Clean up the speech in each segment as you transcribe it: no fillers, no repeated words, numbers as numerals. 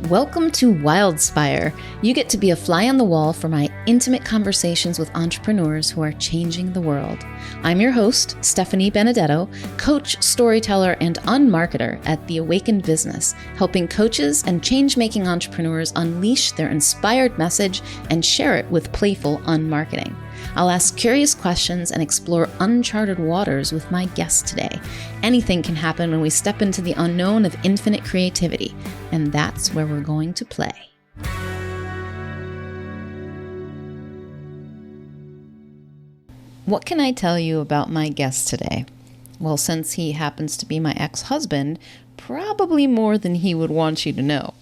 Welcome to Wildspire. You get to be a fly on the wall for my intimate conversations with entrepreneurs who are changing the world. I'm your host, Stephanie Benedetto, coach, storyteller, and unmarketer at The Awakened Business, helping coaches and change-making entrepreneurs unleash their inspired message and share it with playful unmarketing. I'll ask curious questions and explore uncharted waters with my guest today. Anything can happen when we step into the unknown of infinite creativity, and that's where we're going to play. What can I tell you about my guest today? Well, since he happens to be my ex-husband, probably more than he would want you to know.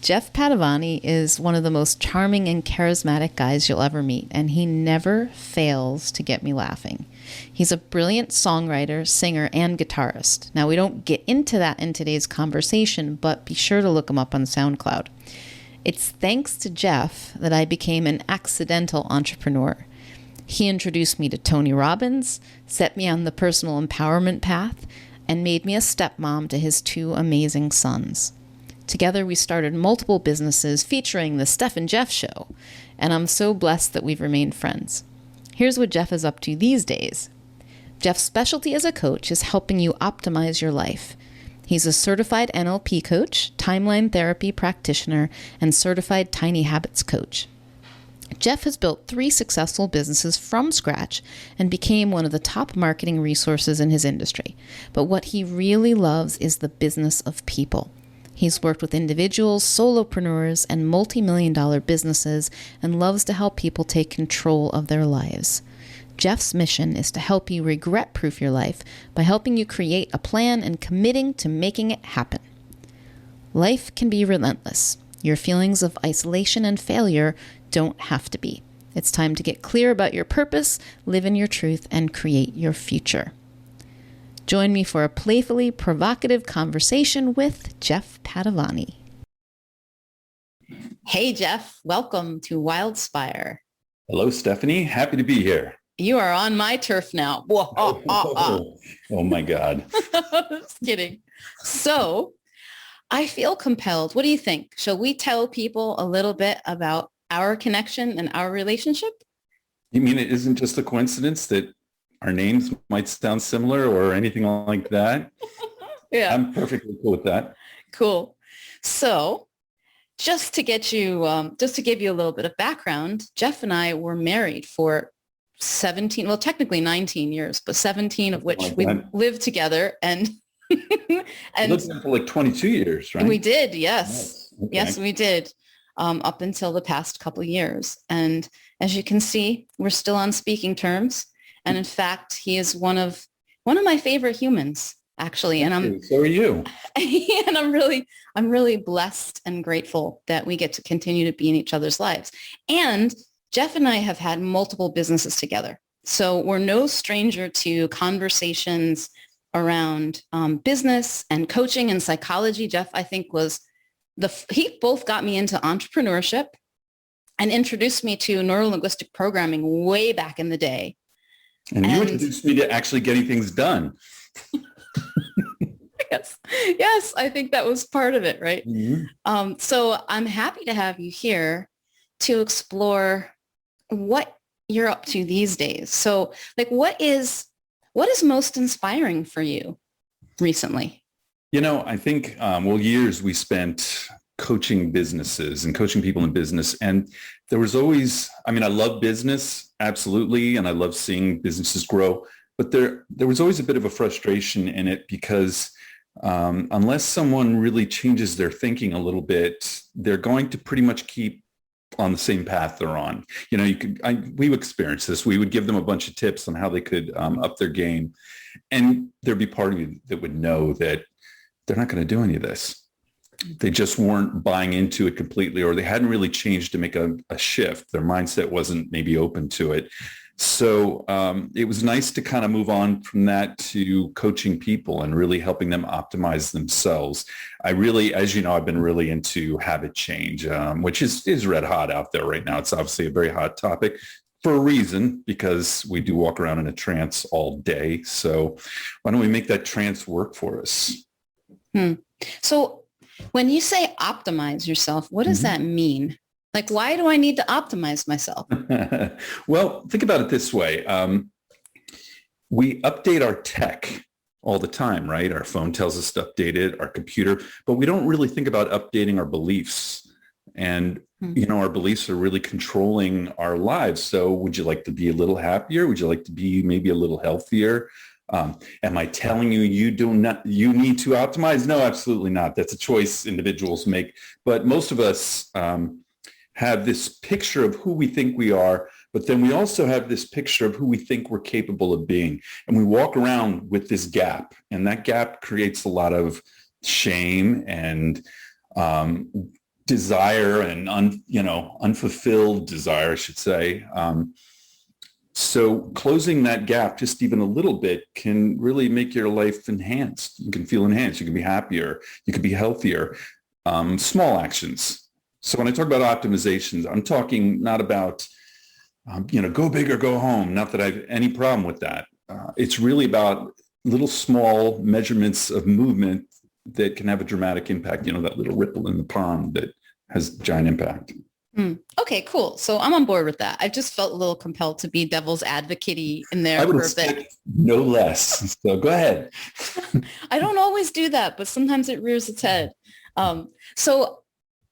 Jeff Padovani is one of the most charming and charismatic guys you'll ever meet, and he never fails to get me laughing. He's a brilliant songwriter, singer, and guitarist. Now, we don't get into that in today's conversation, but be sure to look him up on SoundCloud. It's thanks to Jeff that I became an accidental entrepreneur. He introduced me to Tony Robbins, set me on the personal empowerment path, and made me a stepmom to his two amazing sons. Together, we started multiple businesses featuring the Steph and Jeff Show, and I'm so blessed that we've remained friends. Here's what Jeff is up to these days. Jeff's specialty as a coach is helping you optimize your life. He's a certified NLP coach, timeline therapy practitioner, and certified tiny habits coach. Jeff has built 3 successful businesses from scratch and became one of the top marketing resources in his industry. But what he really loves is the business of people. He's worked with individuals, solopreneurs, and multi-million-dollar businesses and loves to help people take control of their lives. Jeff's mission is to help you regret-proof your life by helping you create a plan and committing to making it happen. Life can be relentless. Your feelings of isolation and failure don't have to be. It's time to get clear about your purpose, live in your truth, and create your future. Join me for a playfully provocative conversation with Jeff Padovani. Hey, Jeff. Welcome to Wildspire. Hello, Stephanie. Happy to be here. You are on my turf now. Oh my God. Just kidding. So I feel compelled. What do you think? Shall we tell people a little bit about our connection and our relationship? You mean it isn't just a coincidence that our names might sound similar or anything like that? Yeah. I'm perfectly cool with that. Cool. So just to get you, just to give you a little bit of background, Jeff and I were married for 17, well, technically 19 years, but 17 of which we lived together and and lived for like 22 years, right? We did. Yes. Okay. Yes, we did. Up until the past couple of years. And as you can see, we're still on speaking terms. And in fact, he is one of my favorite humans, actually. And so are you. And I'm really blessed and grateful that we get to continue to be in each other's lives. And Jeff and I have had multiple businesses together. So we're no stranger to conversations around business and coaching and psychology. Jeff, I think, he both got me into entrepreneurship and introduced me to neuro-linguistic programming way back in the day. And you introduced me to actually getting things done. Yes, I think that was part of it, right? Mm-hmm. So I'm happy to have you here to explore what you're up to these days. So, like, what is most inspiring for you recently? You know, I think, years we spent coaching businesses and coaching people in business. And there was always, I love business, absolutely. And I love seeing businesses grow. But there was always a bit of a frustration in it because unless someone really changes their thinking a little bit, they're going to pretty much keep on the same path they're on. You know, we experienced this. We would give them a bunch of tips on how they could up their game. And there'd be part of you that would know that they're not going to do any of this. They just weren't buying into it completely, or they hadn't really changed to make a shift. Their mindset wasn't maybe open to it. So it was nice to kind of move on from that to coaching people and really helping them optimize themselves. I really, as you know, I've been really into habit change, which is red hot out there right now. It's obviously a very hot topic for a reason, because we do walk around in a trance all day. So why don't we make that trance work for us? So When you say optimize yourself, what does that mean? Like, why do I need to optimize myself? Well, think about it this way. We update our tech all the time, right? Our phone tells us to update it, our computer, but we don't really think about updating our beliefs. And, our beliefs are really controlling our lives. So would you like to be a little happier? Would you like to be maybe a little healthier? Am I telling you you need to optimize? No, absolutely not. That's a choice individuals make. But most of us have this picture of who we think we are, but then we also have this picture of who we think we're capable of being. And we walk around with this gap, and that gap creates a lot of shame and desire and unfulfilled desire, I should say. So closing that gap just even a little bit can really make your life enhanced. You can feel enhanced. You can be happier. You can be healthier. Small actions. So when I talk about optimizations, I'm talking not about, go big or go home. Not that I have any problem with that. It's really about little small measurements of movement that can have a dramatic impact. That little ripple in the pond that has giant impact. Okay, cool. So I'm on board with that. I just felt a little compelled to be devil's advocate-y in there for a bit. No less. So go ahead. I don't always do that, but sometimes it rears its head. So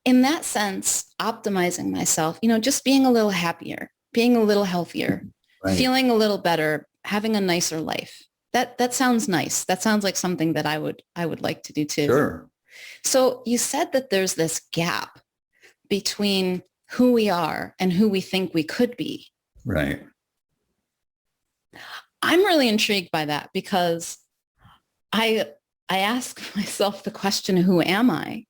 in that sense, optimizing myself, just being a little happier, being a little healthier, right, feeling a little better, having a nicer life. That sounds nice. That sounds like something that I would like to do too. Sure. So you said that there's this gap between who we are and who we think we could be. Right. I'm really intrigued by that because I ask myself the question, who am I?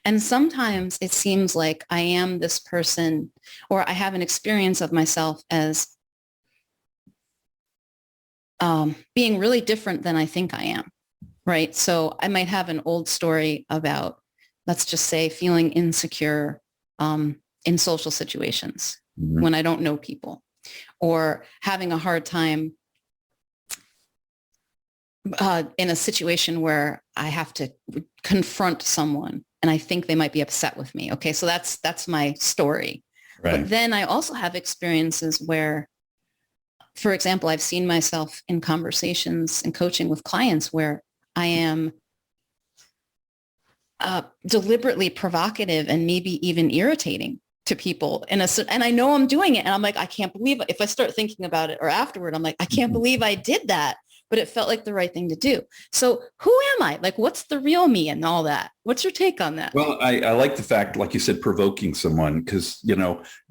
And sometimes it seems like I am this person, or I have an experience of myself as being really different than I think I am, right? So I might have an old story about, let's just say, feeling insecure in social situations when I don't know people, or having a hard time in a situation where I have to confront someone and I think they might be upset with me. Okay, so that's my story. Right. But then I also have experiences where, for example, I've seen myself in conversations and coaching with clients where I am deliberately provocative and maybe even irritating to people. And I know I'm doing it. And I'm like, I can't believe it. If I start thinking about it or afterward, I'm like, I can't believe I did that. But it felt like the right thing to do. So who am I? Like, what's the real me and all that? What's your take on that? Well, I like the fact, like you said, provoking someone, because,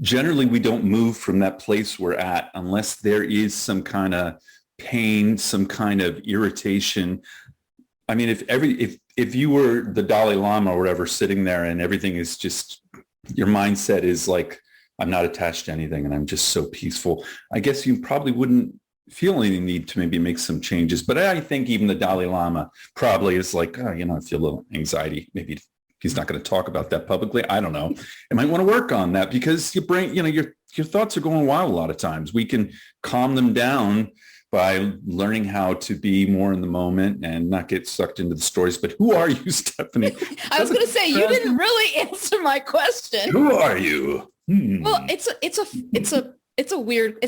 generally we don't move from that place we're at unless there is some kind of pain, some kind of irritation. I mean, if you were the Dalai Lama or whatever sitting there and everything is just, your mindset is like, I'm not attached to anything and I'm just so peaceful, I guess you probably wouldn't feel any need to maybe make some changes. But I think even the Dalai Lama probably is like, I feel a little anxiety. Maybe he's not going to talk about that publicly. I don't know. I might want to work on that because your brain, your thoughts are going wild a lot of times. We can calm them down by learning how to be more in the moment and not get sucked into the stories. But who are you, Stephanie? I was going to say, you didn't really answer my question. Who are you? Well, it's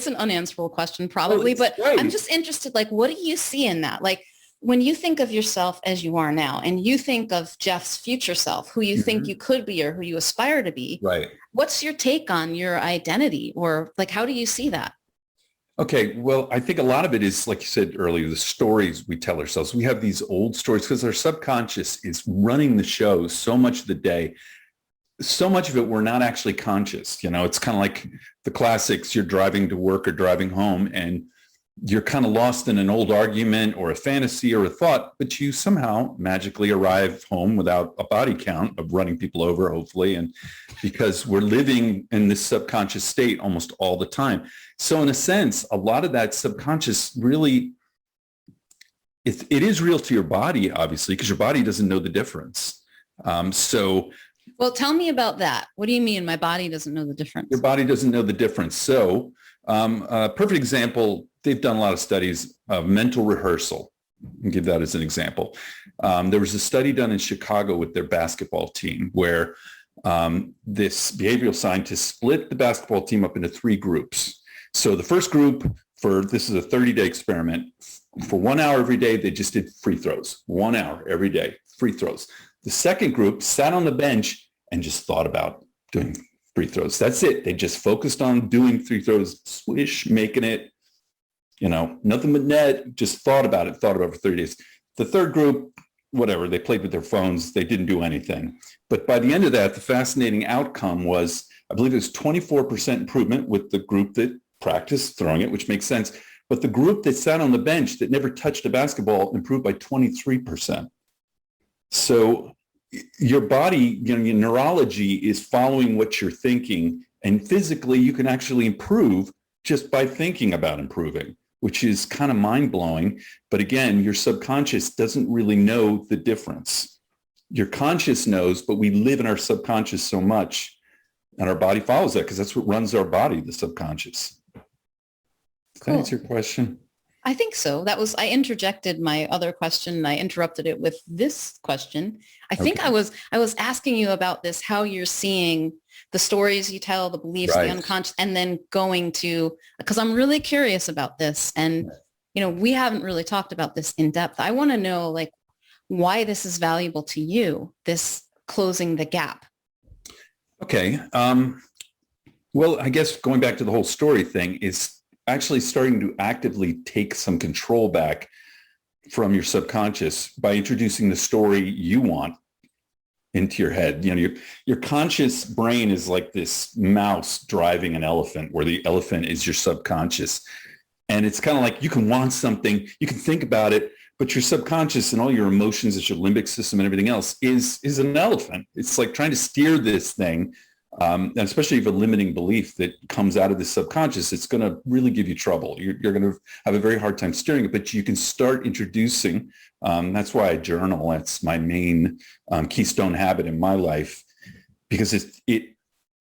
an unanswerable question probably, but right. I'm just interested, like, what do you see in that? Like, when you think of yourself as you are now and you think of Jeff's future self, who you think you could be or who you aspire to be, right? What's your take on your identity, or like, how do you see that? Okay, well, I think a lot of it is, like you said earlier, the stories we tell ourselves. We have these old stories because our subconscious is running the show so much of the day. So much of it, we're not actually conscious. It's kind of like the classics. You're driving to work or driving home and you're kind of lost in an old argument or a fantasy or a thought, but you somehow magically arrive home without a body count of running people over, hopefully. And because we're living in this subconscious state almost all the time. So in a sense, a lot of that subconscious really, it is real to your body, obviously, because your body doesn't know the difference. Well, tell me about that. What do you mean my body doesn't know the difference? Your body doesn't know the difference. So a perfect example, they've done a lot of studies of mental rehearsal. I'll give that as an example. There was a study done in Chicago with their basketball team where this behavioral scientist split the basketball team up into three groups. So the first group, this is a 30-day experiment. For 1 hour every day, they just did free throws. 1 hour every day, free throws. The second group sat on the bench and just thought about doing free throws. That's it. They just focused on doing free throws, swish, making it, nothing but net, just thought about it for 30 days. The third group, whatever, they played with their phones. They didn't do anything. But by the end of that, the fascinating outcome was, I believe it was 24% improvement with the group that practiced throwing it, which makes sense. But the group that sat on the bench that never touched a basketball improved by 23%. So your body, your neurology is following what you're thinking. And physically, you can actually improve just by thinking about improving, which is kind of mind-blowing. But again, your subconscious doesn't really know the difference. Your conscious knows, but we live in our subconscious so much, and our body follows that because that's what runs our body, the subconscious. Does that answer your question? I think so. I interjected my other question and I interrupted it with this question. I think I was asking you about this, how you're seeing the stories you tell, the beliefs, the unconscious, and then going to, because I'm really curious about this. And, we haven't really talked about this in depth. I want to know why this is valuable to you, this closing the gap. Okay. Well, I guess going back to the whole story thing is actually starting to actively take some control back from your subconscious by introducing the story you want into your head. Your conscious brain is like this mouse driving an elephant, where the elephant is your subconscious. And it's kind of like you can want something, you can think about it, but your subconscious and all your emotions, it's your limbic system and everything else is an elephant. It's like trying to steer this thing. And especially if you have a limiting belief that comes out of the subconscious, it's going to really give you trouble. You're going to have a very hard time steering it, but you can start introducing. That's why I journal. That's my main keystone habit in my life, because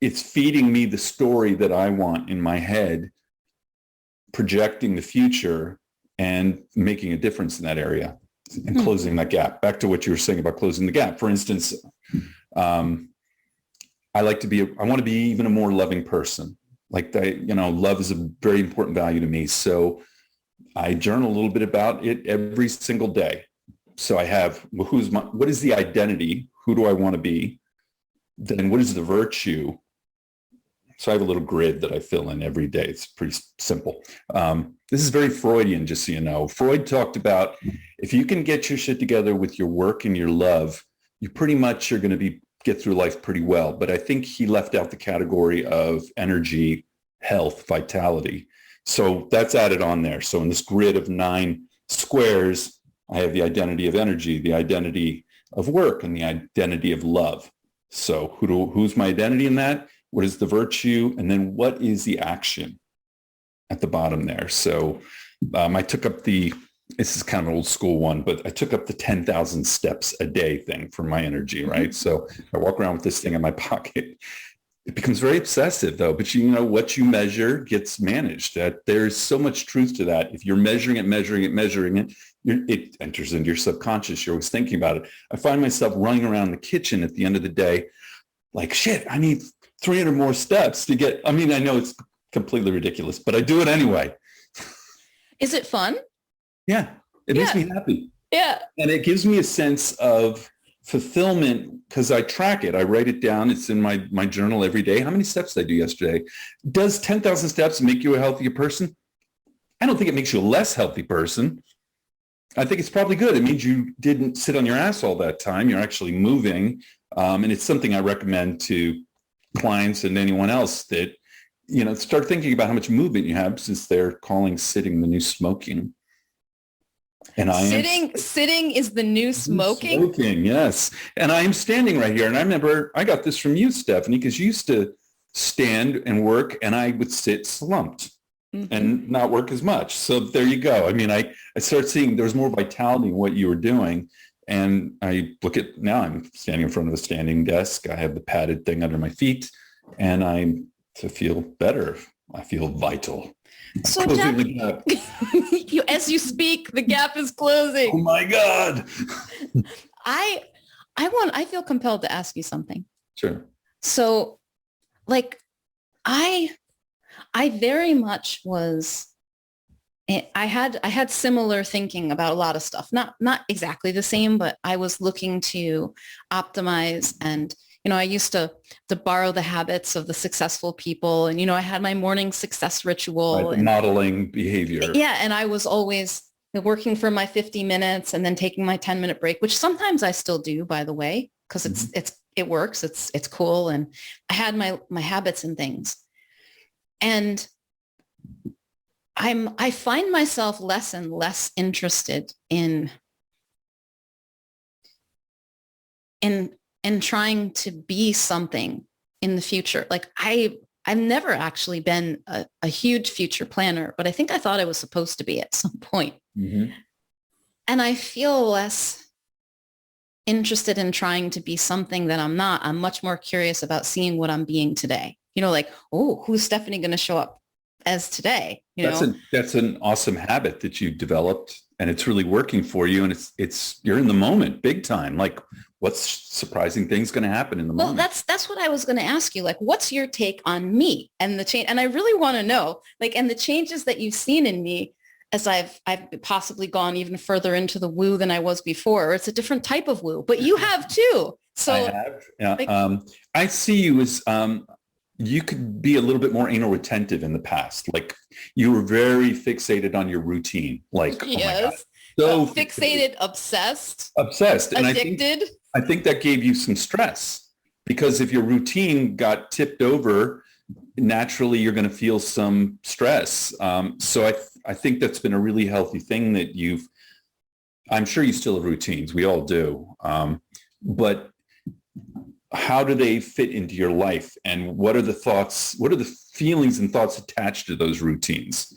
it's feeding me the story that I want in my head, projecting the future and making a difference in that area and closing that gap. Back to what you were saying about closing the gap. For instance, I want to be even a more loving person. Love is a very important value to me. So I journal a little bit about it every single day. So I have, what is the identity? Who do I want to be? Then what is the virtue? So I have a little grid that I fill in every day. It's pretty simple. This is very Freudian, just so you know. Freud talked about if you can get your shit together with your work and your love, you pretty much are going to get through life pretty well. But I think he left out the category of energy, health, vitality. So that's added on there. So in this grid of 9 squares, I have the identity of energy, the identity of work, and the identity of love. So who's my identity in that? What is the virtue? And then what is the action at the bottom there? So I took up this is kind of an old school one, but I took up the 10,000 steps a day thing for my energy, right? So I walk around with this thing in my pocket. It becomes very obsessive though, but what you measure gets managed. That there's so much truth to that. If you're measuring it, it enters into your subconscious. You're always thinking about it. I find myself running around the kitchen at the end of the day, like, shit, I need 300 more steps to get, I know it's completely ridiculous, but I do it anyway. Is it fun? Yeah, it makes me happy. Yeah. And it gives me a sense of fulfillment because I track it. I write it down. It's in my journal every day. How many steps did I do yesterday? Does 10,000 steps make you a healthier person? I don't think it makes you a less healthy person. I think it's probably good. It means you didn't sit on your ass all that time. You're actually moving. And it's something I recommend to clients and anyone else that, start thinking about how much movement you have, since they're calling sitting the new smoking. And sitting is the new smoking? Smoking, yes. And I am standing right here. And I remember I got this from you, Stephanie, because you used to stand and work and I would sit slumped and not work as much. So there you go. I started seeing there was more vitality in what you were doing. And I look at now I'm standing in front of a standing desk. I have the padded thing under my feet and to feel better. I feel vital. So Closing Jeff, the gap. as you speak, the gap is closing. Oh my God. I I feel compelled to ask you something. Sure. So like I I very much was I had similar thinking about a lot of stuff. Not exactly the same, but I was looking to optimize and I used to borrow the habits of the successful people and I had my morning success Right. ritual The and modeling behavior. yeah, and I was always working for my 50 minutes and then taking my 10-minute break, which sometimes I still do, by the way, because Mhm. it works. It's cool. And I had my habits and things. And I find myself less and less interested in in trying to be something in the future. Like I've never actually been a huge future planner, but I think I thought I was supposed to be at some point. Mhm. And I feel less interested in trying to be something that I'm not. I'm much more curious about seeing what I'm being today. Like, oh, who's Stephanie going to show up as today? That's an awesome habit that you've developed, and it's really working for you. And it's you're in the moment big time. Like, what's surprising things going to happen in the Well, moment? that's what I was going to ask you. Like, what's your take on me and the change? And I really want to know, like, and the changes that you've seen in me as I've possibly gone even further into the woo than I was before. Or it's a different type of woo, but you have too. I So, have. Yeah. like, I see you as you could be a little bit more anal retentive in the past. Like you were very fixated on your routine. Like, oh my God, yes, so fixated, obsessed, obsessed. And addicted. I think that gave you some stress because if your routine got tipped over, naturally you're going to feel some stress. So I think that's been a really healthy thing that I'm sure you still have routines. We all do. But how do they fit into your life? And what are the thoughts? What are the feelings and thoughts attached to those routines?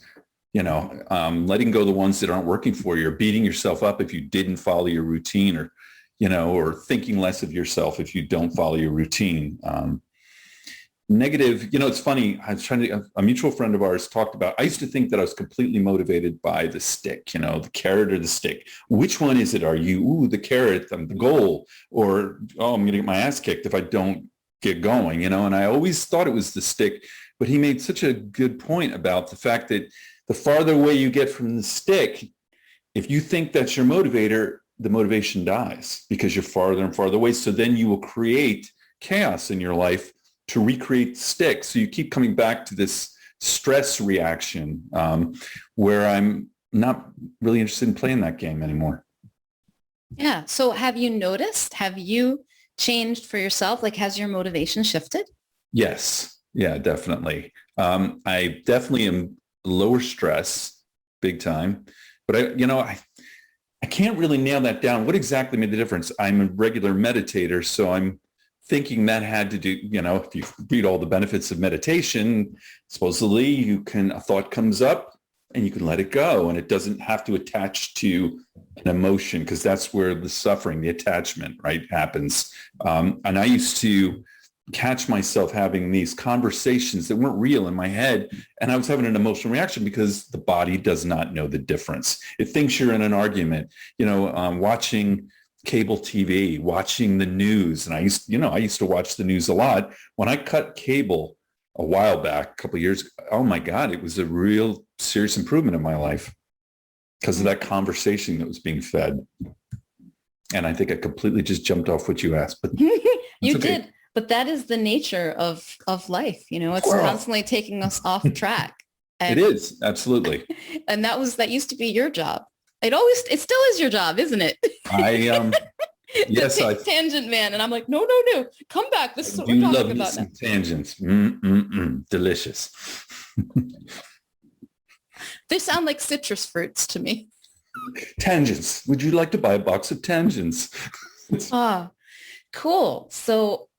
Letting go the ones that aren't working for you, or beating yourself up if you didn't follow your routine, or thinking less of yourself if you don't follow your routine. Negative, it's funny. I was a mutual friend of ours talked about, I used to think that I was completely motivated by the stick, the carrot or the stick. Which one is it? Are you, the carrot, the goal, or, I'm going to get my ass kicked if I don't get going, and I always thought it was the stick, but he made such a good point about the fact that the farther away you get from the stick, if you think that's your motivator, the motivation dies because you're farther and farther away. So then you will create chaos in your life to recreate the stick. So you keep coming back to this stress reaction where I'm not really interested in playing that game anymore. Yeah. So have you changed for yourself? Like, has your motivation shifted? Yes. Yeah, definitely. I definitely am lower stress, big time. But I can't really nail that down. What exactly made the difference? I'm a regular meditator, so I'm thinking that had to do, if you read all the benefits of meditation, supposedly a thought comes up and you can let it go, and it doesn't have to attach to an emotion, because that's where the suffering, the attachment, right, happens. And I used to catch myself having these conversations that weren't real in my head, and I was having an emotional reaction because the body does not know the difference. It thinks you're in an argument, watching cable TV, watching the news. And I used to watch the news a lot. When I cut cable a while back, a couple of years, oh my God, it was a real serious improvement in my life because of that conversation that was being fed. And I think I completely just jumped off what you asked, but You okay. did, but that is the nature of life. It's constantly taking us off track. And, it is, absolutely. And that used to be your job. It still is your job, isn't it? Yes, Tangent man. And I'm like, no, come back. This is what we're talking about now. Tangents. Delicious. They sound like citrus fruits to me. Tangents. Would you like to buy a box of tangents? Cool. So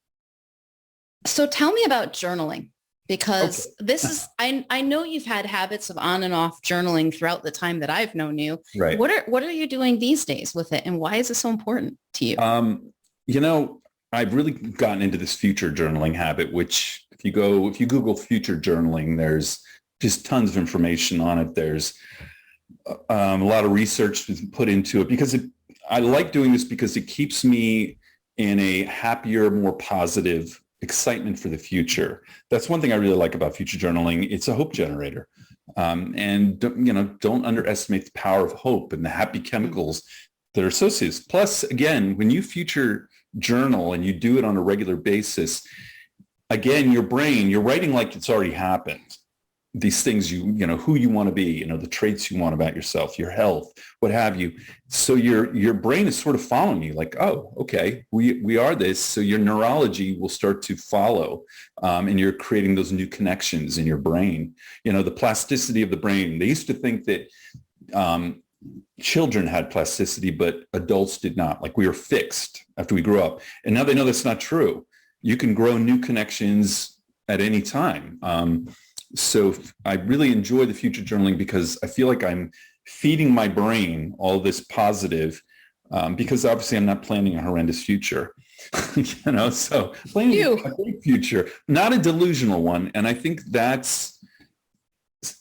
tell me about journaling, because this is, I know you've had habits of on and off journaling throughout the time that I've known you. Right. What are you doing these days with it, and why is it so important to you? I've really gotten into this future journaling habit, which if you Google future journaling, there's just tons of information on it. There's a lot of research put into it because I like doing this because it keeps me in a happier, more positive excitement for the future. That's one thing I really like about future journaling. It's a hope generator. And don't underestimate the power of hope and the happy chemicals that are associated. Plus, again, when you future journal and you do it on a regular basis, again, your brain, you're writing like it's already happened. These things, who you want to be, the traits you want about yourself, your health, what have you. So your brain is sort of following you like, oh, okay, we are this. So your neurology will start to follow, and you're creating those new connections in your brain. The plasticity of the brain. They used to think that children had plasticity, but adults did not. Like we were fixed after we grew up. And now they know that's not true. You can grow new connections at any time. So I really enjoy the future journaling because I feel like I'm feeding my brain all this positive, because obviously I'm not planning a horrendous future, so planning a great future, not a delusional one. And I think that's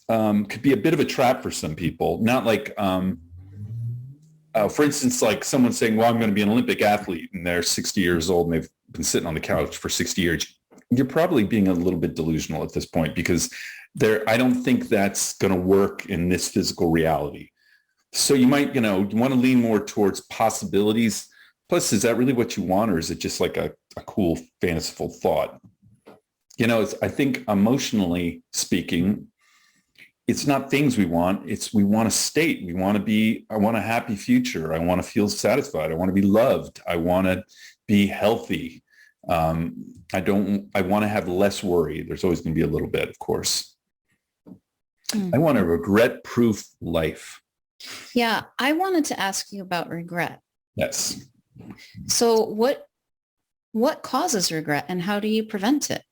could be a bit of a trap for some people. Not like, for instance, like someone saying, well, I'm going to be an Olympic athlete and they're 60 years old and they've been sitting on the couch for 60 years. You're probably being a little bit delusional at this point because I don't think that's going to work in this physical reality. So you might, you want to lean more towards possibilities. Plus, is that really what you want, or is it just like a cool, fanciful thought? I think emotionally speaking, it's not things we want. We want a state. I want a happy future. I want to feel satisfied. I want to be loved. I want to be healthy. I want to have less worry. There's always going to be a little bit, of course. I want a regret-proof life. Yeah, I wanted to ask you about regret. Yes. So what causes regret and how do you prevent it?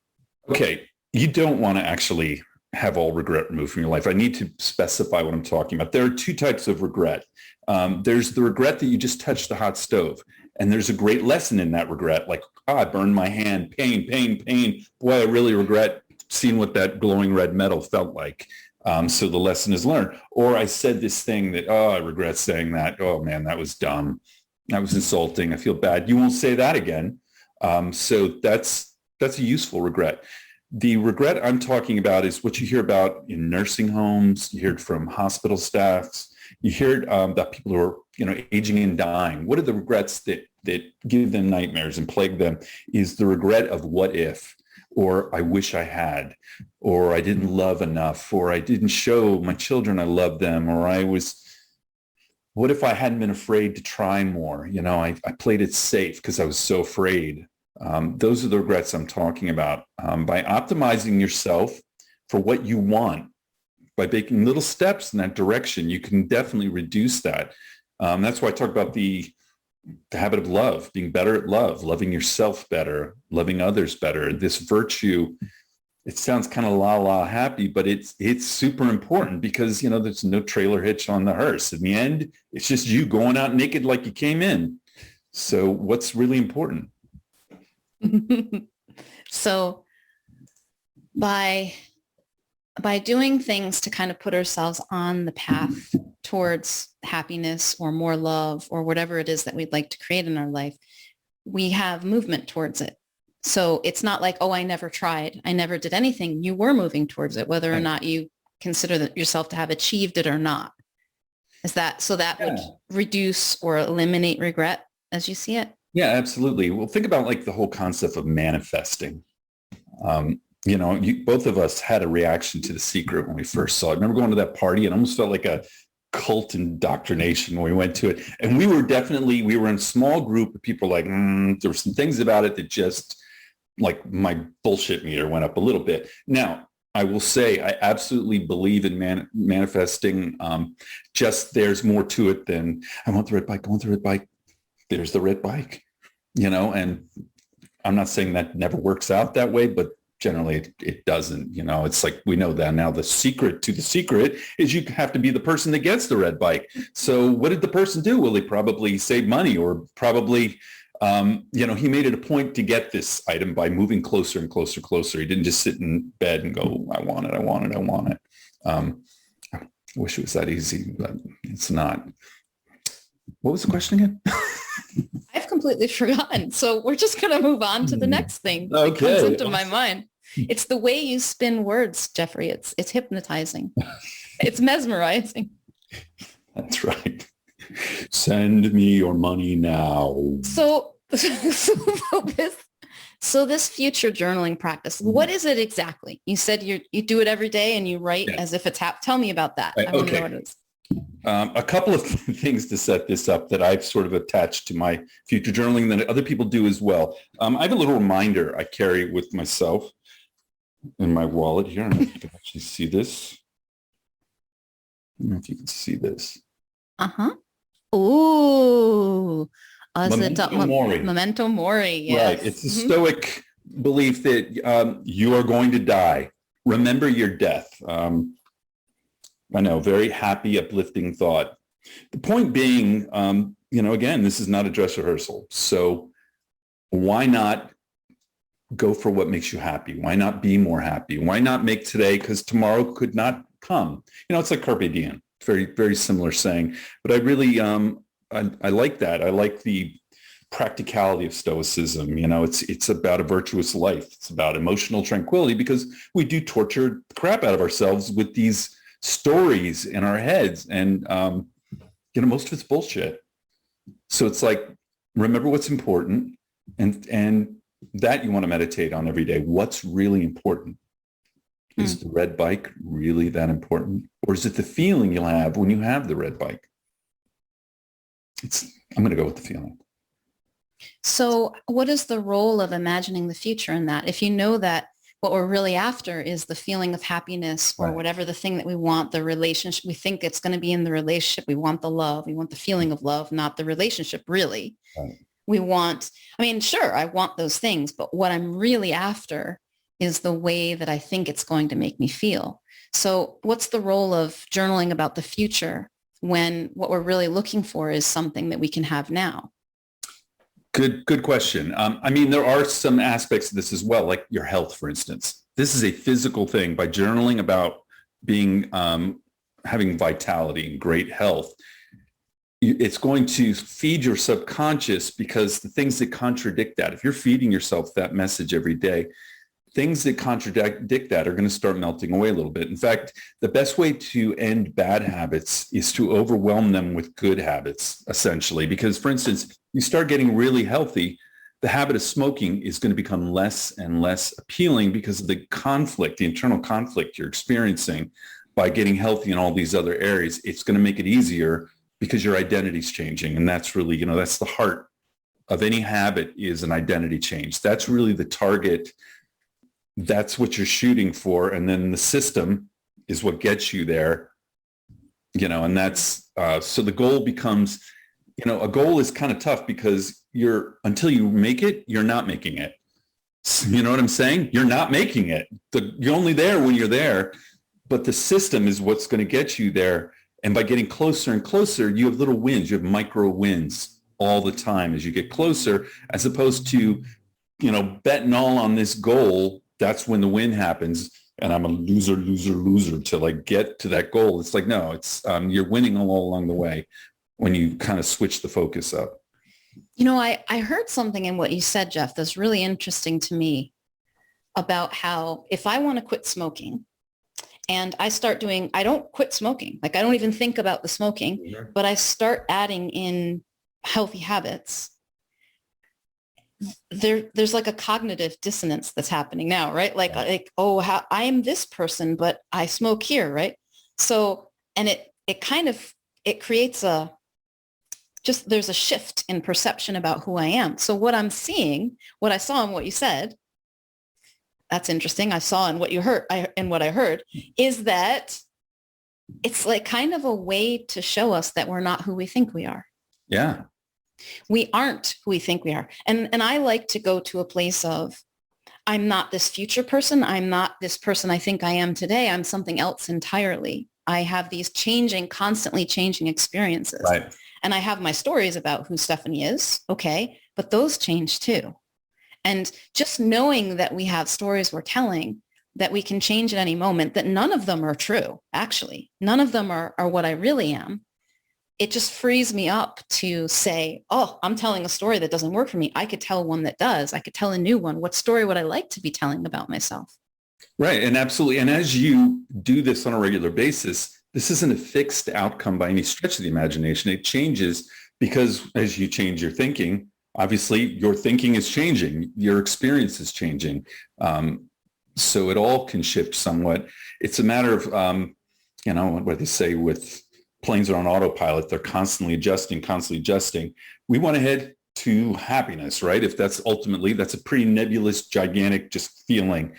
Okay, you don't want to actually have all regret removed from your life. I need to specify what I'm talking about. There are two types of regret. There's the regret that you just touched the hot stove. And there's a great lesson in that regret. Like, I burned my hand, pain, pain, pain. Boy, I really regret seeing what that glowing red metal felt like. So the lesson is learned. Or I said this thing that, I regret saying that. Oh man, that was dumb. That was insulting. I feel bad. You won't say that again. So that's a useful regret. The regret I'm talking about is what you hear about in nursing homes. You hear it from hospital staffs. You hear about people who are, aging and dying. What are the regrets that give them nightmares and plague them? Is the regret of what if, or I wish I had, or I didn't love enough, or I didn't show my children I loved them, or what if I hadn't been afraid to try more? I played it safe because I was so afraid. Those are the regrets I'm talking about. By optimizing yourself for what you want, by making little steps in that direction, you can definitely reduce that. That's why I talk about the habit of love, being better at love, loving yourself better, loving others better. This virtue, it sounds kind of la happy, but it's super important because, there's no trailer hitch on the hearse. In the end, it's just you going out naked like you came in. So what's really important? So by doing things to kind of put ourselves on the path towards happiness or more love or whatever it is that we'd like to create in our life, we have movement towards it. So it's not like, I never tried. I never did anything. You were moving towards it, whether or not you consider yourself to have achieved it or not. Is that, so that would reduce or eliminate regret as you see it? Yeah, absolutely. Well, think about like the whole concept of manifesting. Both of us had a reaction to The Secret when we first saw it. I remember going to that party and almost felt like a cult indoctrination when we went to it. And we were in a small group of people like, there were some things about it that just like my bullshit meter went up a little bit. Now, I will say I absolutely believe in manifesting. Just there's more to it than I want the red bike, I want the red bike. There's the red bike, and I'm not saying that never works out that way, but generally it doesn't. It's like we know that now. The secret to the secret is you have to be the person that gets the red bike. So what did the person do? Well, he probably saved money, or probably he made it a point to get this item by moving closer and closer. He didn't just sit in bed and go, I want it, I want it, I want it. I wish it was that easy, but it's not. What was the question again? I've completely forgotten. So we're just going to move on to the next thing that comes into my mind. It's the way you spin words, Jeffrey. It's hypnotizing. It's mesmerizing. That's right. Send me your money now. So this future journaling practice, what is it exactly? You said you do it every day and you write as if it's Tell me about that. I want to know what it is. A couple of things to set this up that I've sort of attached to my future journaling that other people do as well. I have a little reminder I carry with myself in my wallet here. I don't know if you can actually see this. I don't know if you can see this. Uh-huh. Ooh. Memento Mori. Memento Mori, yes. Right. It's a Stoic belief that you are going to die. Remember your death. I know, very happy, uplifting thought. The point being, again, this is not a dress rehearsal. So why not go for what makes you happy? Why not be more happy? Why not make today? Because tomorrow could not come. It's like Carpe Diem. Very, very similar saying. But I really, I like that. I like the practicality of Stoicism. It's about a virtuous life. It's about emotional tranquility because we do torture the crap out of ourselves with these stories in our heads. And, most of it's bullshit. So it's like, remember what's important and that you want to meditate on every day. What's really important? Is the red bike really that important? Or is it the feeling you'll have when you have the red bike? I'm going to go with the feeling. So what is the role of imagining the future in that? If you know that what we're really after is the feeling of happiness or whatever the thing that we want, the relationship, we think it's going to be in the relationship. We want the love. We want the feeling of love, not the relationship, really. Right. We want, sure, I want those things, but what I'm really after is the way that I think it's going to make me feel. So what's the role of journaling about the future when what we're really looking for is something that we can have now? Good question. There are some aspects of this as well, like your health, for instance. This is a physical thing. By journaling about being, having vitality and great health, it's going to feed your subconscious because the things that contradict that, if you're feeding yourself that message every day, things that contradict that are going to start melting away a little bit. In fact, the best way to end bad habits is to overwhelm them with good habits, essentially. Because, for instance, you start getting really healthy, the habit of smoking is going to become less and less appealing because of the conflict, the internal conflict you're experiencing by getting healthy in all these other areas. It's going to make it easier because your identity's changing. And that's really, that's the heart of any habit, is an identity change. That's really the target. That's what you're shooting for. And then the system is what gets you there, and that's, so the goal becomes, a goal is kind of tough because until you make it, you're not making it. You know what I'm saying? You're not making it. You're only there when you're there, but the system is what's going to get you there. And by getting closer and closer, you have little wins, you have micro wins all the time as you get closer, as opposed to, betting all on this goal. That's when the win happens. And I'm a loser till I get to that goal. It's like, no, it's you're winning all along the way when you kind of switch the focus up. I heard something in what you said, Jeff, that's really interesting to me about how if I want to quit smoking and I don't quit smoking, like I don't even think about the smoking, but I start adding in healthy habits, there's like a cognitive dissonance that's happening now, right? How I am this person, but I smoke here, right? So, and it creates there's a shift in perception about who I am. So what I'm seeing, what I saw in what you said, that's interesting. I saw in what you heard, in what I heard, is that it's like kind of a way to show us that we're not who we think we are. Yeah. We aren't who we think we are. And I like to go to a place of, I'm not this future person. I'm not this person I think I am today. I'm something else entirely. I have these constantly changing experiences. Right. And I have my stories about who Stephanie is. Okay. But those change too. And just knowing that we have stories we're telling that we can change at any moment, that none of them are true, actually. None of them are what I really am. It just frees me up to say, oh, I'm telling a story that doesn't work for me. I could tell one that does. I could tell a new one. What story would I like to be telling about myself? Right. And absolutely. And as you do this on a regular basis, this isn't a fixed outcome by any stretch of the imagination. It changes because as you change your thinking, obviously your thinking is changing, your experience is changing. So it all can shift somewhat. It's a matter of, what they say with planes are on autopilot, they're constantly adjusting. We want to head to happiness, right? If that's a pretty nebulous, gigantic just feeling.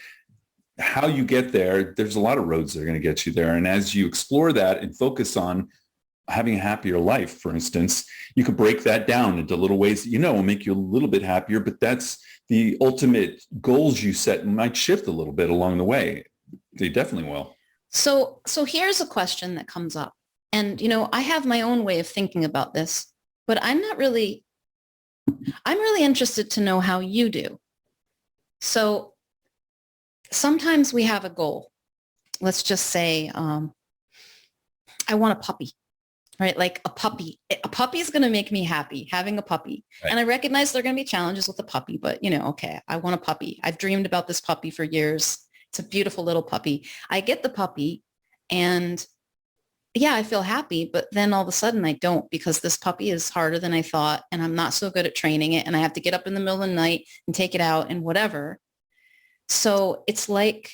How you get there, there's a lot of roads that are going to get you there. And as you explore that and focus on having a happier life, for instance, you could break that down into little ways that will make you a little bit happier, but that's the ultimate goals you set might shift a little bit along the way. They definitely will. So here's a question that comes up. And, I have my own way of thinking about this, but I'm really interested to know how you do. So sometimes we have a goal. Let's just say, I want a puppy, right? Like a puppy is going to make me happy, having a puppy. Right. And I recognize there are going to be challenges with a puppy, but okay, I want a puppy. I've dreamed about this puppy for years. It's a beautiful little puppy. I get the puppy and yeah, I feel happy, but then all of a sudden I don't, because this puppy is harder than I thought and I'm not so good at training it. And I have to get up in the middle of the night and take it out and whatever. So it's like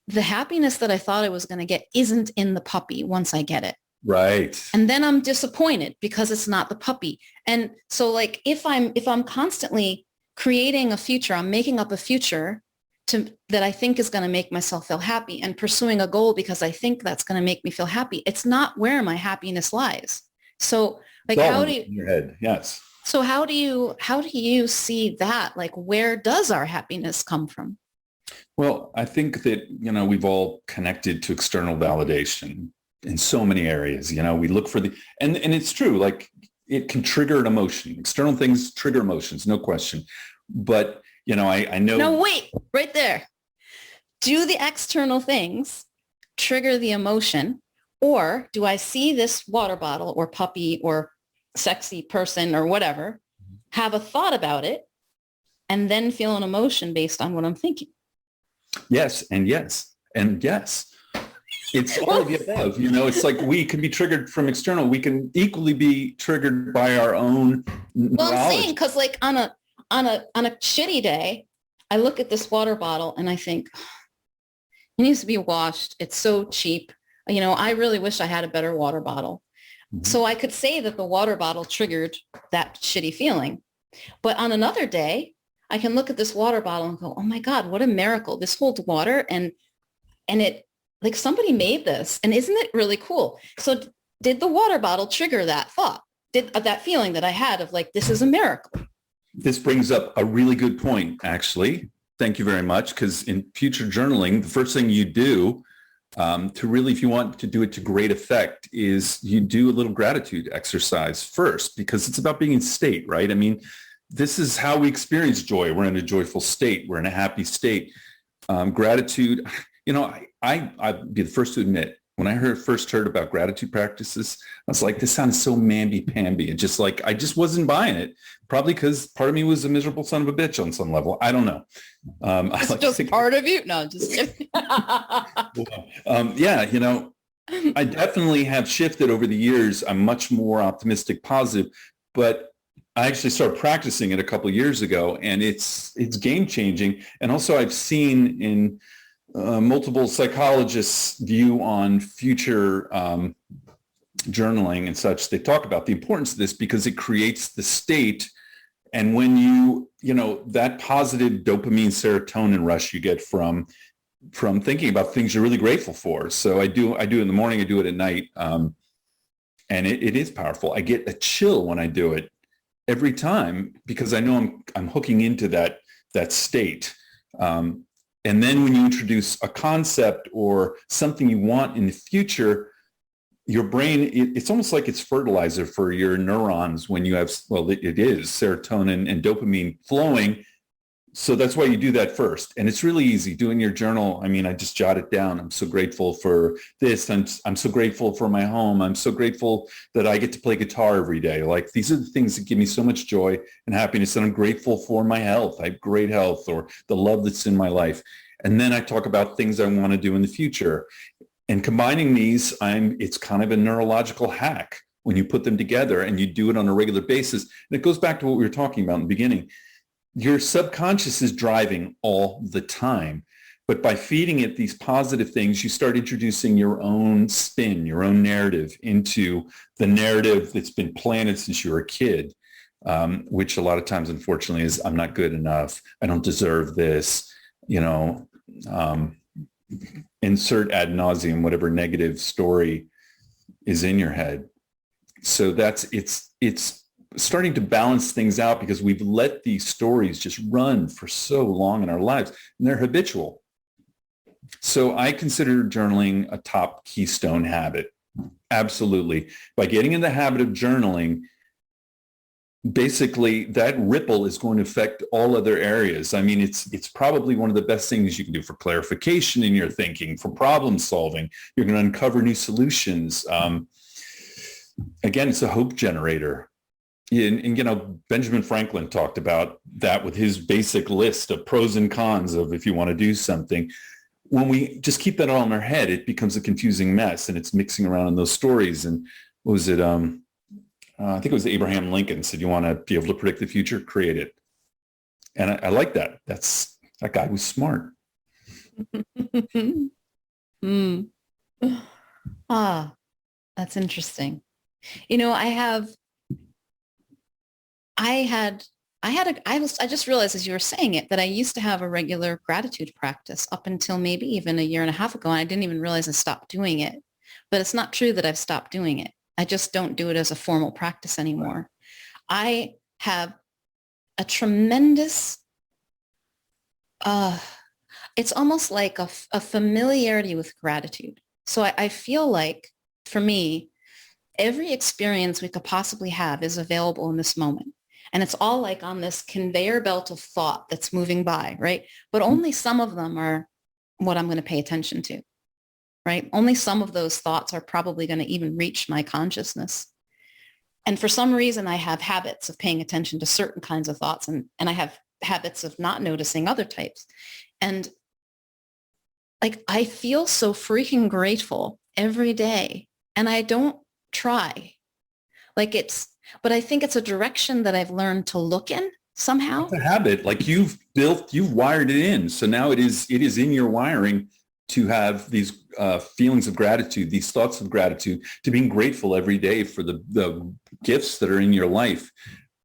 the happiness that I thought I was going to get isn't in the puppy once I get it. Right. And then I'm disappointed because it's not the puppy. And so like if I'm constantly creating a future, I'm making up a future that I think is going to make myself feel happy and pursuing a goal because I think that's going to make me feel happy. It's not where my happiness lies. So like how do you in your head? Yes. So how do you see that? Like, where does our happiness come from? Well, I think that, we've all connected to external validation in so many areas. We look for and it's true, like it can trigger an emotion. External things trigger emotions, no question. But, I know. No, wait, right there. Do the external things trigger the emotion, or do I see this water bottle or puppy or sexy person or whatever, have a thought about it, and then feel an emotion based on what I'm thinking? Yes, and yes, and yes. It's all of the above. It's like we can be triggered from external. We can equally be triggered by our own neurology. Well, I'm saying because like on a shitty day, I look at this water bottle and I think it needs to be washed. It's so cheap. I really wish I had a better water bottle. Mm-hmm. So I could say that the water bottle triggered that shitty feeling. But on another day, I can look at this water bottle and go, oh my God, what a miracle. This holds water and it, like, somebody made this, and isn't it really cool? So did the water bottle trigger that thought? Did that feeling that I had of like, this is a miracle? This brings up a really good point, actually. Thank you very much. Because in future journaling, the first thing you do to really, if you want to do it to great effect, is you do a little gratitude exercise first, because it's about being in state, right? I mean, this is how we experience joy. We're in a joyful state. We're in a happy state. Gratitude, I'd be the first to admit, when I first heard about gratitude practices, I was like, this sounds so mamby-pamby. And just like, I just wasn't buying it. Probably because part of me was a miserable son of a bitch on some level. I don't know. It's like just part of you? No, just kidding. I definitely have shifted over the years. I'm much more optimistic, positive, but I actually started practicing it a couple of years ago, and it's game changing. And also I've seen in multiple psychologists' view on future journaling and such, they talk about the importance of this because it creates the state. And when that positive dopamine serotonin rush you get from thinking about things you're really grateful for. So I do it in the morning, I do it at night. And it is powerful. I get a chill when I do it every time, because I know I'm hooking into that state. And then when you introduce a concept or something you want in the future, your brain, it's almost like it's fertilizer for your neurons when you have, it is serotonin and dopamine flowing. So that's why you do that first. And it's really easy doing your journal. I mean, I just jot it down. I'm so grateful for this. I'm so grateful for my home. I'm so grateful that I get to play guitar every day. Like, these are the things that give me so much joy and happiness. And I'm grateful for my health. I have great health, or the love that's in my life. And then I talk about things I want to do in the future. And combining these, it's kind of a neurological hack when you put them together and you do it on a regular basis. And it goes back to what we were talking about in the beginning. Your subconscious is driving all the time. But by feeding it these positive things, you start introducing your own spin, your own narrative into the narrative that's been planted since you were a kid, which a lot of times, unfortunately, is I'm not good enough. I don't deserve this, insert ad nauseum, whatever negative story is in your head. So it's starting to balance things out, because we've let these stories just run for so long in our lives, and they're habitual. So I consider journaling a top keystone habit. Absolutely. By getting in the habit of journaling, basically that ripple is going to affect all other areas. I mean, it's probably one of the best things you can do for clarification in your thinking, for problem solving. You're going to uncover new solutions. Again, it's a hope generator. And Benjamin Franklin talked about that with his basic list of pros and cons of if you want to do something. When we just keep that all in our head, it becomes a confusing mess, and it's mixing around in those stories. And what was it? I think it was Abraham Lincoln said, you want to be able to predict the future, create it. And I like that. That guy was smart. mm. Ah, that's interesting. I just realized as you were saying it that I used to have a regular gratitude practice up until maybe even a year and a half ago. And I didn't even realize I stopped doing it. But it's not true that I've stopped doing it. I just don't do it as a formal practice anymore. I have a tremendous, it's almost like a familiarity with gratitude. So I feel like, for me, every experience we could possibly have is available in this moment. And it's all like on this conveyor belt of thought that's moving by, right? But only some of them are what I'm going to pay attention to, right? Only some of those thoughts are probably going to even reach my consciousness. And for some reason, I have habits of paying attention to certain kinds of thoughts, and I have habits of not noticing other types. And like, I feel so freaking grateful every day, and I don't try. But I think it's a direction that I've learned to look in somehow. It's a habit. Like, you've wired it in. So now it is in your wiring to have these feelings of gratitude, these thoughts of gratitude, to being grateful every day for the gifts that are in your life.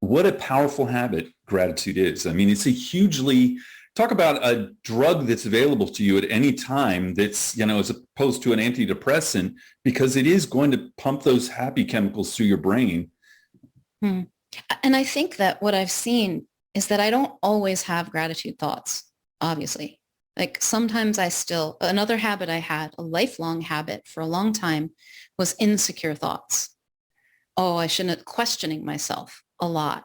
What a powerful habit gratitude is. I mean, it's talk about a drug that's available to you at any time, that's, as opposed to an antidepressant, because it is going to pump those happy chemicals through your brain. And I think that what I've seen is that I don't always have gratitude thoughts, obviously. Like, sometimes another habit I had, a lifelong habit for a long time, was insecure thoughts. Oh, I shouldn't, questioning myself a lot.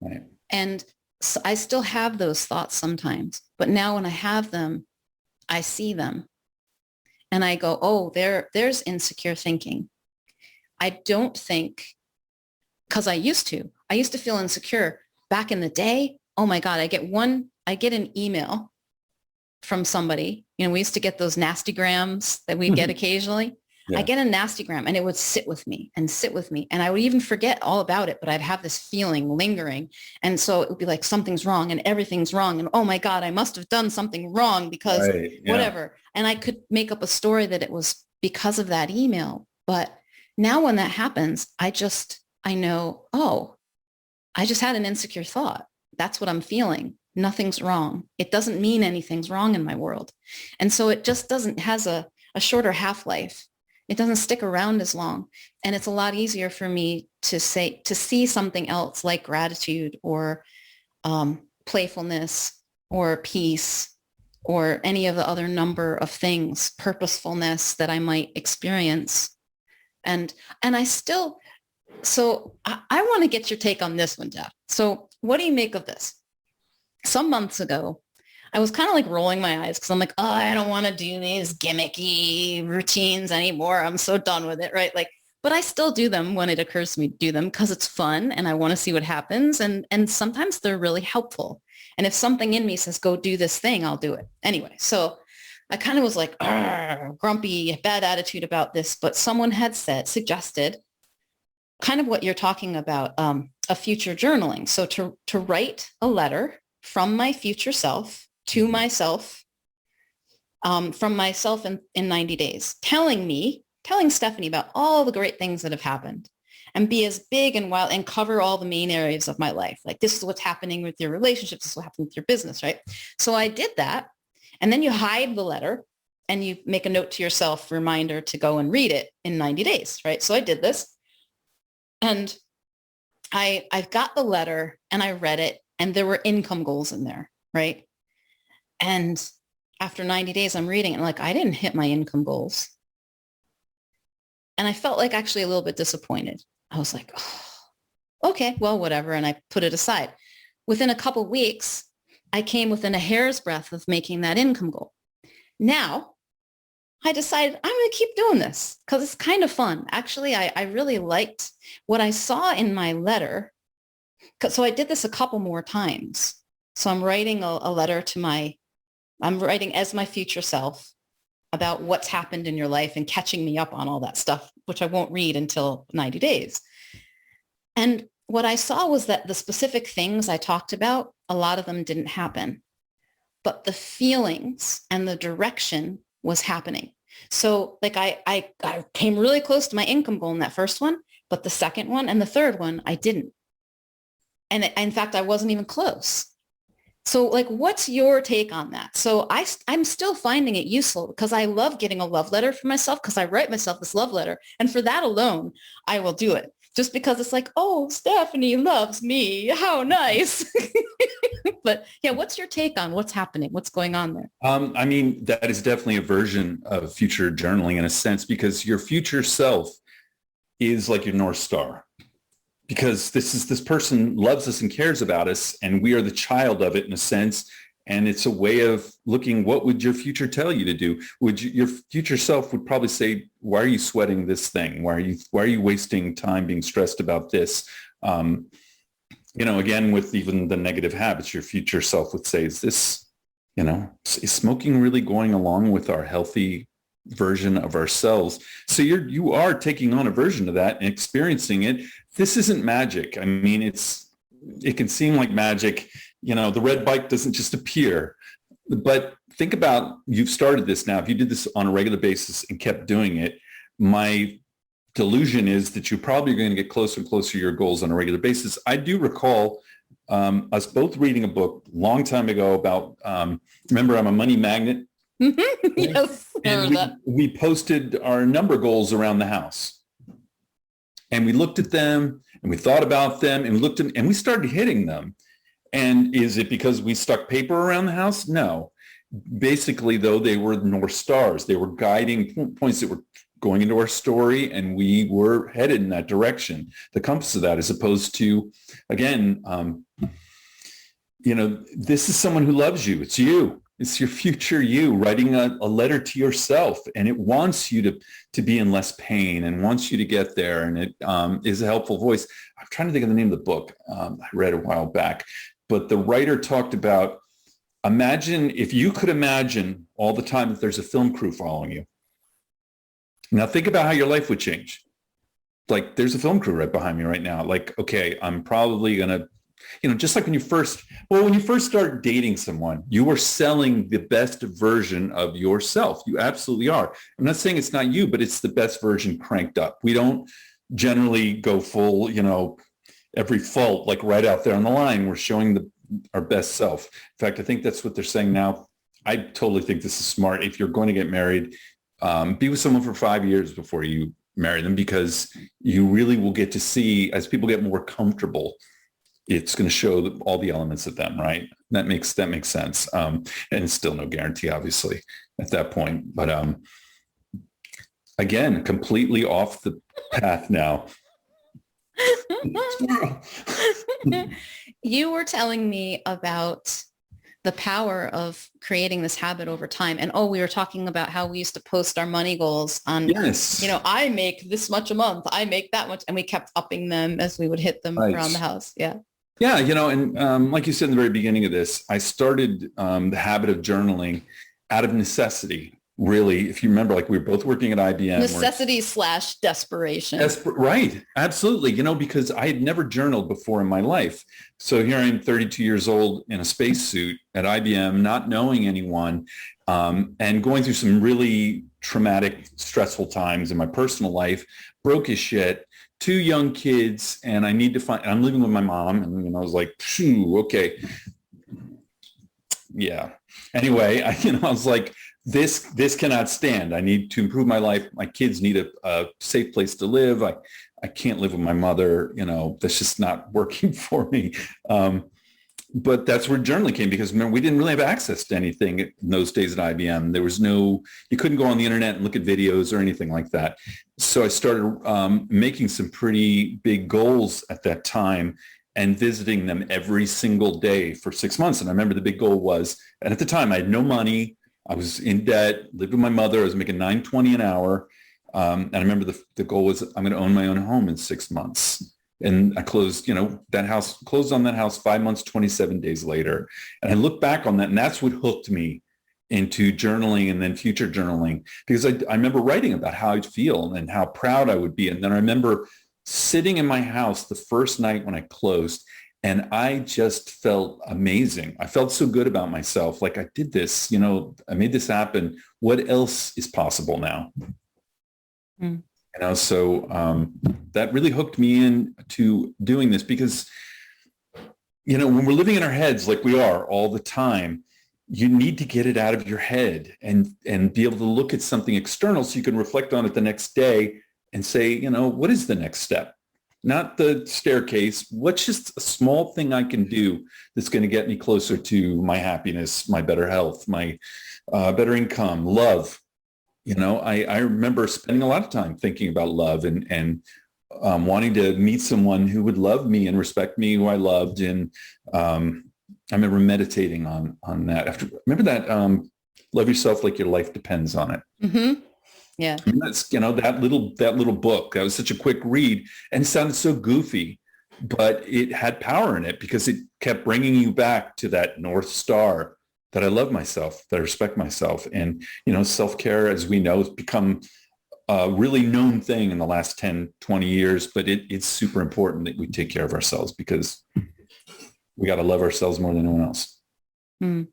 Right. And so I still have those thoughts sometimes, but now when I have them, I see them and I go, oh, there's insecure thinking. I don't think, because I used to feel insecure back in the day. Oh my God, I get an email from somebody. We used to get those nasty grams that we get occasionally. Yeah. I get a nasty gram, and it would sit with me. And I would even forget all about it, but I'd have this feeling lingering. And so it would be like, something's wrong and everything's wrong. And oh my God, I must have done something wrong because whatever. And I could make up a story that it was because of that email. But now when that happens, I know, oh, I just had an insecure thought. That's what I'm feeling. Nothing's wrong. It doesn't mean anything's wrong in my world. And so it just has a shorter half-life. It doesn't stick around as long. And it's a lot easier for me to see something else like gratitude or playfulness or peace or any of the other number of things, purposefulness that I might experience. And I still, so I want to get your take on this one, Jeff. So what do you make of this? some months ago, I was kind of like rolling my eyes because I'm like, oh, I don't want to do these gimmicky routines anymore. I'm so done with it, right? Like, but I still do them when it occurs to me to do them because it's fun and I want to see what happens. And sometimes they're really helpful. And if something in me says, go do this thing, I'll do it. Anyway, so I kind of was like, grumpy, bad attitude about this, but someone had suggested kind of what you're talking about, a future journaling. So to write a letter from my future self to myself, from myself in 90 days, telling Stephanie about all the great things that have happened and be as big and wild and cover all the main areas of my life. Like, this is what's happening with your relationships. This is what happened with your business, right? So I did that. And then you hide the letter and you make a note to yourself, reminder to go and read it in 90 days, right? So I did this and I got the letter and I read it and there were income goals in there, right? And after 90 days, I'm reading it and like, I didn't hit my income goals. And I felt like actually a little bit disappointed. I was like, oh, okay, well, whatever. And I put it aside. Within a couple of weeks, I came within a hair's breadth of making that income goal. Now, I decided I'm going to keep doing this because it's kind of fun. Actually, I really liked what I saw in my letter. So I did this a couple more times. So I'm writing a letter to I'm writing as my future self about what's happened in your life and catching me up on all that stuff, which I won't read until 90 days. And what I saw was that the specific things I talked about, a lot of them didn't happen, but the feelings and the direction was happening. So like I came really close to my income goal in that first one, but the second one and the third one, I didn't. And in fact, I wasn't even close. So like, what's your take on that? So I'm still finding it useful because I love getting a love letter for myself because I write myself this love letter. And for that alone, I will do it just because it's like, oh, Stephanie loves me. How nice. But yeah, what's your take on what's happening? What's going on there? I mean, that is definitely a version of future journaling in a sense, because your future self is like your North Star. Because this person loves us and cares about us, and we are the child of it in a sense. And it's a way of looking, what would your future tell you to do? Your future self would probably say, why are you sweating this thing? Why are you wasting time being stressed about this? Again, with even the negative habits, your future self would say, is smoking really going along with our healthy version of ourselves? So you are taking on a version of that and experiencing it. This isn't magic. I mean, it can seem like magic. The red bike doesn't just appear. But think about, you've started this now. If you did this on a regular basis and kept doing it, my delusion is that you're probably going to get closer and closer to your goals on a regular basis. I do recall us both reading a book a long time ago about, remember, I'm a money magnet. Yes. And we posted our number goals around the house. And we looked at them and we thought about them and we started hitting them. And is it because we stuck paper around the house? No. Basically, though, they were North Stars. They were guiding points that were going into our story, and we were headed in that direction. The compass of that, as opposed to, again, this is someone who loves you. It's you. It's your future you writing a letter to yourself, and it wants you to be in less pain and wants you to get there. And it is a helpful voice. I'm trying to think of the name of the book. I read a while back, but the writer talked about, imagine if you could imagine all the time that there's a film crew following you. Now think about how your life would change. Like, there's a film crew right behind me right now. Like, okay, I'm probably going to, just like when you first start dating someone, you are selling the best version of yourself. You absolutely are. I'm not saying it's not you, but it's the best version cranked up. We don't generally go full, every fault, like right out there on the line. We're showing our best self. In fact, I think that's what they're saying now. I totally think this is smart. If you're going to get married, be with someone for 5 years before you marry them, because you really will get to see, as people get more comfortable, it's going to show all the elements of them, right? That makes sense. And it's still no guarantee, obviously, at that point. But again, completely off the path now. Squirrel. You were telling me about the power of creating this habit over time. And we were talking about how we used to post our money goals on, Yes. I make this much a month, I make that much. And we kept upping them as we would hit them around the Right. house. Yeah. Yeah, and like you said in the very beginning of this, I started the habit of journaling out of necessity. Really, if you remember, like we were both working at IBM. Necessity slash desperation. Right. Absolutely. Because I had never journaled before in my life. So here I am, 32 years old in a spacesuit at IBM, not knowing anyone, and going through some really traumatic, stressful times in my personal life, broke as shit, two young kids, and I'm living with my mom. And I was like, phew, okay. Yeah. Anyway, I was like, this cannot stand. I need to improve my life. My kids need a safe place to live. I can't live with my mother. That's just not working for me. But that's where journaling came, because remember, we didn't really have access to anything in those days at IBM. There was you couldn't go on the internet and look at videos or anything like that. So I started making some pretty big goals at that time and visiting them every single day for 6 months. And I remember the big goal was, and at the time I had no money. I was in debt, lived with my mother. I was making $9.20 an hour. And I remember the goal was, I'm going to own my own home in 6 months. And I closed on that house 5 months, 27 days later. And I look back on that, and that's what hooked me into journaling and then future journaling, because I remember writing about how I'd feel and how proud I would be. And then I remember sitting in my house the first night when I closed, and I just felt amazing. I felt so good about myself. Like, I did this, I made this happen. What else is possible now? Mm. So that really hooked me into doing this, because, when we're living in our heads like we are all the time, you need to get it out of your head and be able to look at something external so you can reflect on it the next day and say, what is the next step? Not the staircase. What's just a small thing I can do that's going to get me closer to my happiness, my better health, my better income, love. I remember spending a lot of time thinking about love and wanting to meet someone who would love me and respect me, who I loved. And I remember meditating on that. Remember that love yourself like your life depends on it. Mm-hmm. Yeah. I mean, that's, that little book, that was such a quick read and it sounded so goofy, but it had power in it because it kept bringing you back to that North Star, that I love myself, that I respect myself. And, self-care, as we know, has become a really known thing in the last 10, 20 years, but it's super important that we take care of ourselves, because we got to love ourselves more than anyone else. Mm.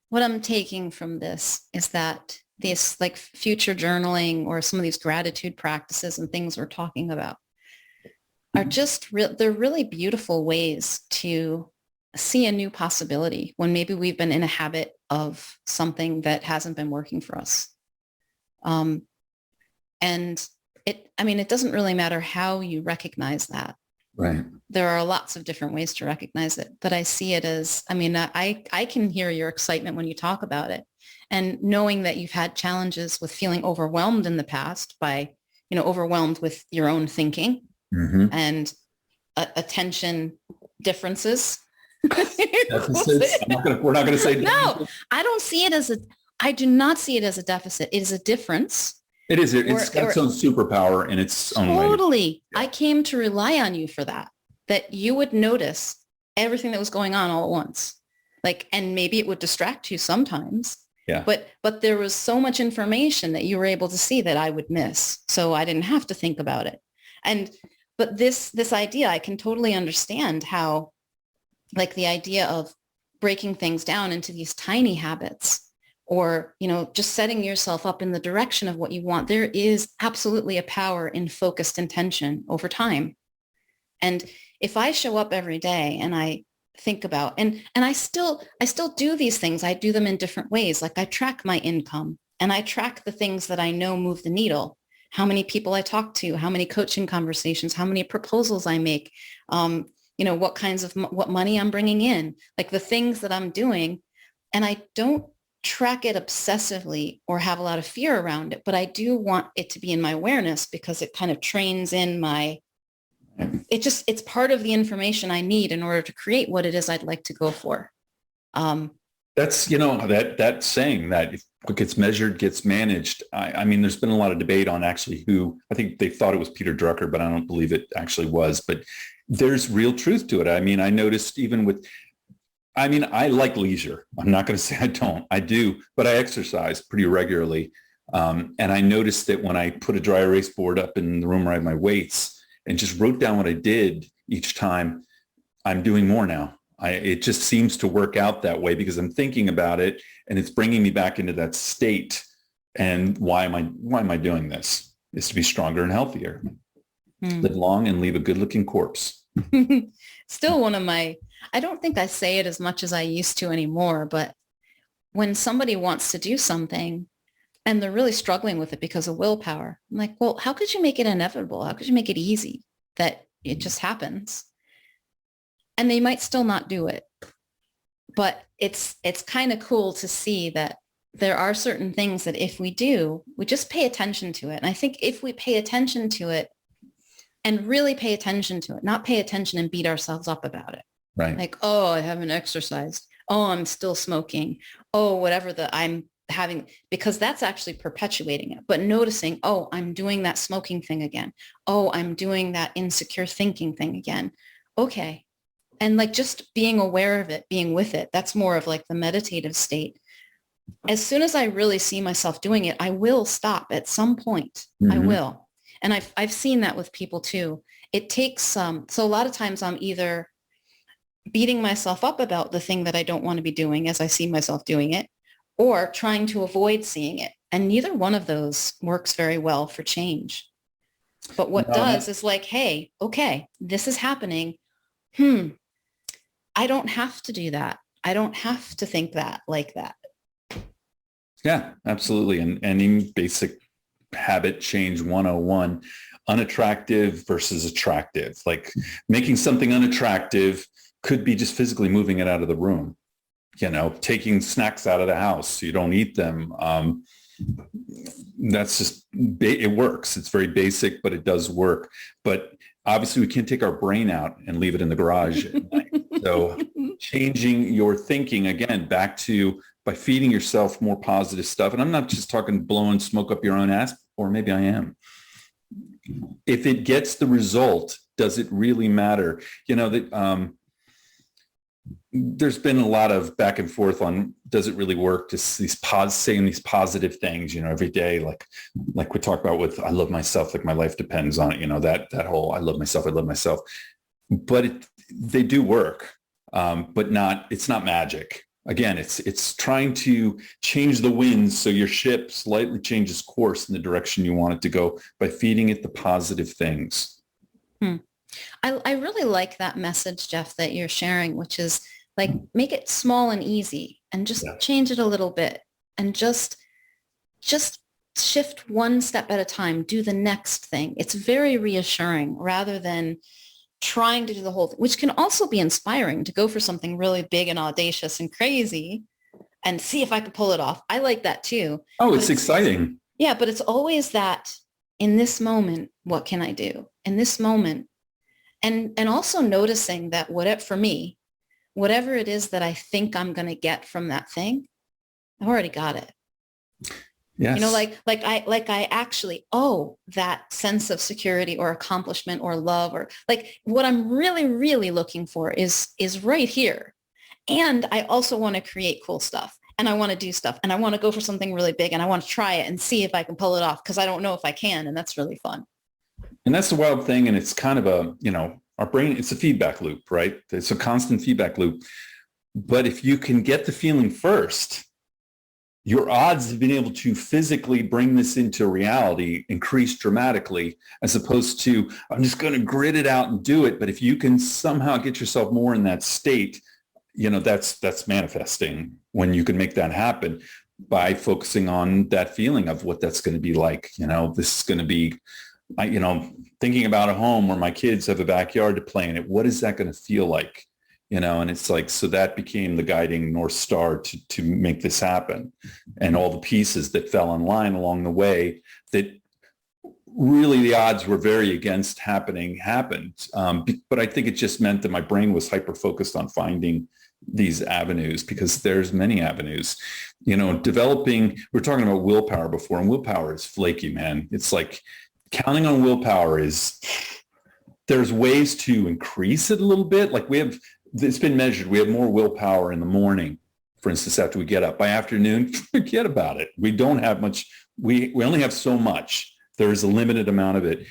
What I'm taking from this is that this, like, future journaling or some of these gratitude practices and things we're talking about are just they're really beautiful ways to see a new possibility when maybe we've been in a habit of something that hasn't been working for us. And it doesn't really matter how you recognize that. Right. There are lots of different ways to recognize it, but I see it as, I can hear your excitement when you talk about it, and knowing that you've had challenges with feeling overwhelmed in the past by, overwhelmed with your own thinking and attention differences. Deficits. We're not going to say no. I do not see it as a deficit. It is a difference. It is. It's got its own superpower in its own way. Totally. Yeah. I came to rely on you for that you would notice everything that was going on all at once. And maybe it would distract you sometimes. Yeah. But there was so much information that you were able to see that I would miss. So I didn't have to think about it. But this idea, I can totally understand how, the idea of breaking things down into these tiny habits, or, just setting yourself up in the direction of what you want. There is absolutely a power in focused intention over time. And if I show up every day and I think about, and I still do these things, I do them in different ways. Like, I track my income and I track the things that I know move the needle. How many people I talk to, how many coaching conversations, how many proposals I make, what money I'm bringing in, the things that I'm doing. And I don't track it obsessively or have a lot of fear around it, but I do want it to be in my awareness, because it kind of trains in my it's part of the information I need in order to create what it is I'd like to go for. That's, that saying that if what gets measured gets managed. I mean, there's been a lot of debate on actually who, I think they thought it was Peter Drucker, but I don't believe it actually was. But there's real truth to it. I mean, I noticed even with, I like leisure. I'm not going to say I don't. I do, but I exercise pretty regularly. And I noticed that when I put a dry erase board up in the room where I have my weights and just wrote down what I did each time, I'm doing more now. It just seems to work out that way because I'm thinking about it and it's bringing me back into that state. And why am I doing this? Is to be stronger and healthier, live long and leave a good looking corpse. Still one of my, I don't think I say it as much as I used to anymore, but when somebody wants to do something and they're really struggling with it because of willpower, I'm like, well, how could you make it inevitable? How could you make it easy that it just happens? And they might still not do it. But it's kind of cool to see that there are certain things that if we do, we just pay attention to it. And I think if we pay attention to it and really pay attention to it, not pay attention and beat ourselves up about it. Right. Like, oh, I haven't exercised. Oh, I'm still smoking. Oh, whatever I'm having, because that's actually perpetuating it. But noticing, oh, I'm doing that smoking thing again. Oh, I'm doing that insecure thinking thing again. Okay. And like just being aware of it, being with it, that's more of like the meditative state. As soon as I really see myself doing it, I will stop at some point. I will. And I've seen that with people too. It takes so a lot of times I'm either beating myself up about the thing that I don't want to be doing as I see myself doing it, or trying to avoid seeing it. And neither one of those works very well for change. But what does is like, hey, okay, this is happening. I don't have to do that. I don't have to think that like that. Yeah, absolutely. And in basic habit change 101, unattractive versus attractive, like making something unattractive could be just physically moving it out of the room, taking snacks out of the house so you don't eat them. That's just, it works. It's very basic, but it does work. But obviously we can't take our brain out and leave it in the garage at night. So changing your thinking, again, back to by feeding yourself more positive stuff. And I'm not just talking blowing smoke up your own ass, or maybe I am. If it gets the result, does it really matter? There's been a lot of back and forth on, does it really work? Just saying these positive things, every day, like we talk about with, I love myself, like my life depends on it, that whole, I love myself. But they do work, but it's not magic. Again, it's trying to change the winds so your ship slightly changes course in the direction you want it to go by feeding it the positive things. I really like that message, Jeff, that you're sharing, which is like, make it small and easy and just change it a little bit and just shift one step at a time, do the next thing. It's very reassuring rather than trying to do the whole thing, which can also be inspiring to go for something really big and audacious and crazy and see if I can pull it off. I like that too. Oh, it's exciting. Yeah, but it's always that in this moment, what can I do in this moment? And also noticing that whatever it is that I think I'm going to get from that thing, I've already got it. Yes. I actually, that sense of security or accomplishment or love, or like what I'm really, really looking for is right here. And I also want to create cool stuff, and I want to do stuff, and I want to go for something really big, and I want to try it and see if I can pull it off, because I don't know if I can. And that's really fun. And that's the wild thing. And it's kind of our brain, it's a feedback loop, right? It's a constant feedback loop. But if you can get the feeling first, your odds of being able to physically bring this into reality increase dramatically, as opposed to, I'm just going to grit it out and do it. But if you can somehow get yourself more in that state, that's manifesting when you can make that happen by focusing on that feeling of what that's going to be like. This is going to be, thinking about a home where my kids have a backyard to play in it. What is that going to feel like? And it's like, so that became the guiding North Star to make this happen. And all the pieces that fell in line along the way that really the odds were very against happened. But I think it just meant that my brain was hyper focused on finding these avenues, because there's many avenues, developing. We're talking about willpower before, and willpower is flaky, man. It's like counting on willpower there's ways to increase it a little bit. Like it's been measured. We have more willpower in the morning, for instance, after we get up. By afternoon, forget about it. We don't have much. We only have so much. There is a limited amount of it.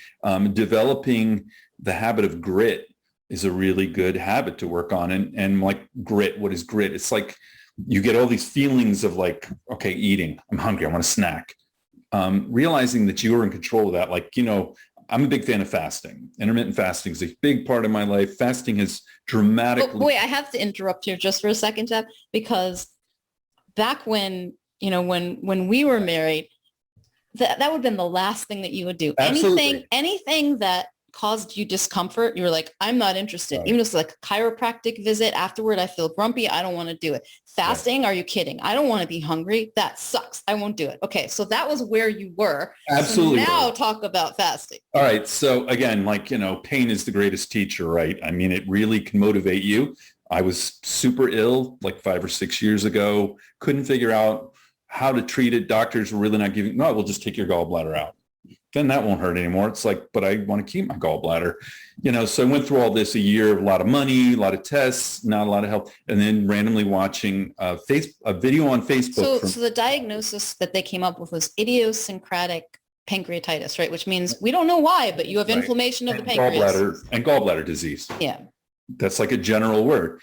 Developing the habit of grit is a really good habit to work on. And like grit, what is grit? It's like you get all these feelings of like, okay, eating, I'm hungry, I want a snack. Realizing that you are in control of that. Like, I'm a big fan of fasting. Intermittent fasting is a big part of my life. Fasting has dramatically... Wait, I have to interrupt you just for a second, Jeff, because back when, when we were married, that would have been the last thing that you would do. Absolutely. Anything that caused you discomfort, you were like, I'm not interested. Right. Even if it's like a chiropractic visit afterward, I feel grumpy. I don't want to do it. Fasting, Are you kidding? I don't want to be hungry. That sucks. I won't do it. Okay. So that was where you were. Absolutely. So now talk about fasting. All right. So again, like, pain is the greatest teacher, right? I mean, it really can motivate you. I was super ill like 5 or 6 years ago, couldn't figure out how to treat it. Doctors were really not giving, no, we'll just take your gallbladder out. Then that won't hurt anymore. It's like, but I want to keep my gallbladder, so I went through all this, a year, a lot of money, a lot of tests, not a lot of help. And then randomly watching a video on Facebook. So the diagnosis that they came up with was idiosyncratic pancreatitis, right? Which means we don't know why, but you have inflammation of the pancreas. Gallbladder disease. Yeah. That's like a general word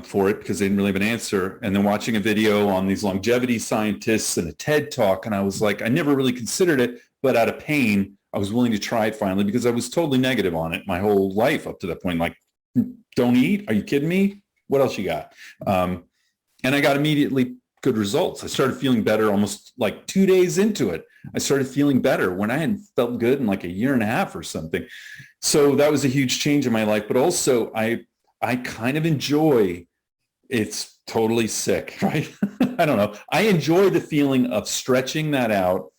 for it, because they didn't really have an answer. And then watching a video on these longevity scientists and a TED talk. And I was like, I never really considered it, but out of pain, I was willing to try it finally, because I was totally negative on it my whole life up to that point. Like, don't eat? Are you kidding me? What else you got? And I got immediately good results. I started feeling better almost like 2 days into it. I started feeling better when I hadn't felt good in like a year and a half or something. So that was a huge change in my life. But also I kind of enjoy, it's totally sick, right? I don't know. I enjoy the feeling of stretching that out.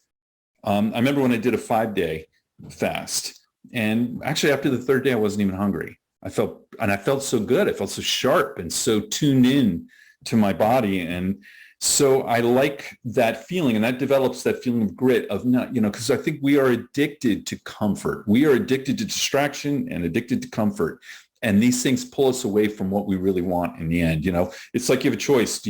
I remember when I did a 5-day fast, and actually after the third day, I wasn't even hungry. I felt so good. I felt so sharp and so tuned in to my body. And so I like that feeling, and that develops that feeling of grit of not, because I think we are addicted to comfort. We are addicted to distraction and addicted to comfort. And these things pull us away from what we really want in the end. It's like you have a choice.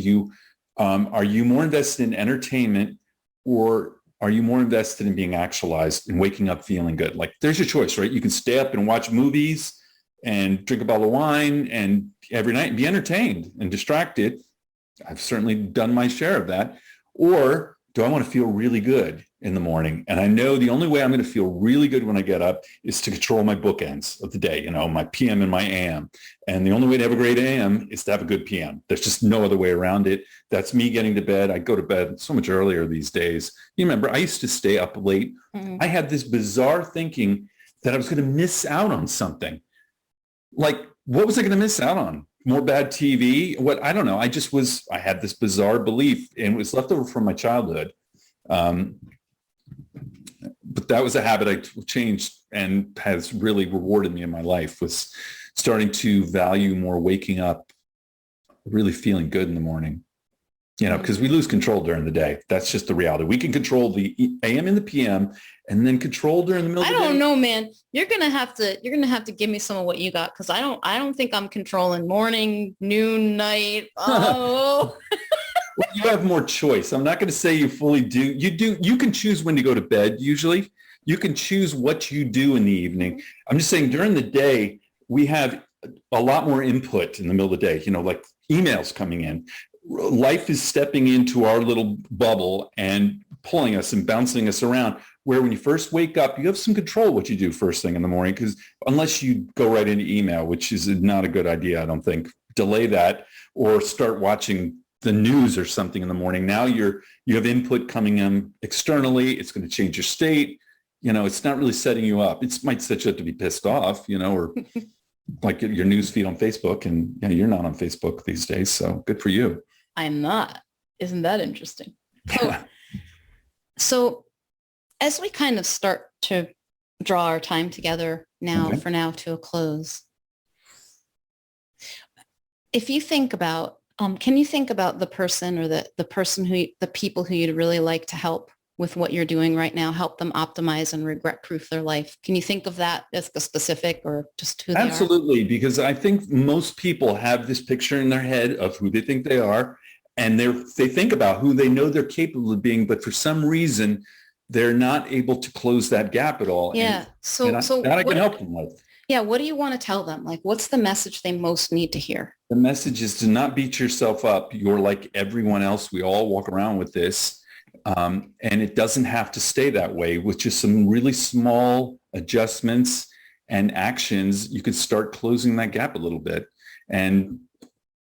Are you more invested in entertainment, or are you more invested in being actualized and waking up feeling good? Like, there's your choice, right? You can stay up and watch movies and drink a bottle of wine and every night and be entertained and distracted. I've certainly done my share of that. Or do I want to feel really good in the morning? And I know the only way I'm going to feel really good when I get up is to control my bookends of the day, my PM and my AM. And the only way to have a great AM is to have a good PM. There's just no other way around it. That's me getting to bed. I go to bed so much earlier these days. You remember, I used to stay up late. Mm-hmm. I had this bizarre thinking that I was going to miss out on something. Like, what was I going to miss out on? More bad TV? What? I don't know. I had this bizarre belief, and it was left over from my childhood. But that was a habit I changed and has really rewarded me in my life, was starting to value more waking up, really feeling good in the morning. Because we lose control during the day. That's just the reality. We can control the AM and the PM, and then control during the middle of the day. I don't know, man. You're gonna have to give me some of what you got, because I don't think I'm controlling morning, noon, night. Oh. Well, you have more choice. I'm not going to say you fully do. You can choose when to go to bed. Usually, you can choose what you do in the evening. I'm just saying, during the day, we have a lot more input in the middle of the day. Like emails coming in. Life is stepping into our little bubble and pulling us and bouncing us around, where when you first wake up, you have some control what you do first thing in the morning, because unless you go right into email, which is not a good idea, I don't think, delay that, or start watching the news or something in the morning. Now you have input coming in externally. It's going to change your state. It's not really setting you up. It might set you up to be pissed off, or like your news feed on Facebook, and you're not on Facebook these days. So good for you. I'm not. Isn't that interesting? So as we kind of start to draw our time together now, for now, to a close. If you think about, can you think about the person or the people who you'd really like to help with what you're doing right now, help them optimize and regret-proof their life? Can you think of that as a specific or just who they are? Absolutely, because I think most people have this picture in their head of who they think they are, and they think about who they know they're capable of being, but for some reason, they're not able to close that gap at all. Yeah. So I can help them with. Yeah. What do you want to tell them? Like, what's the message they most need to hear? The message is to not beat yourself up. You're like everyone else. We all walk around with this. And it doesn't have to stay that way. With just some really small adjustments and actions, you can start closing that gap a little bit. And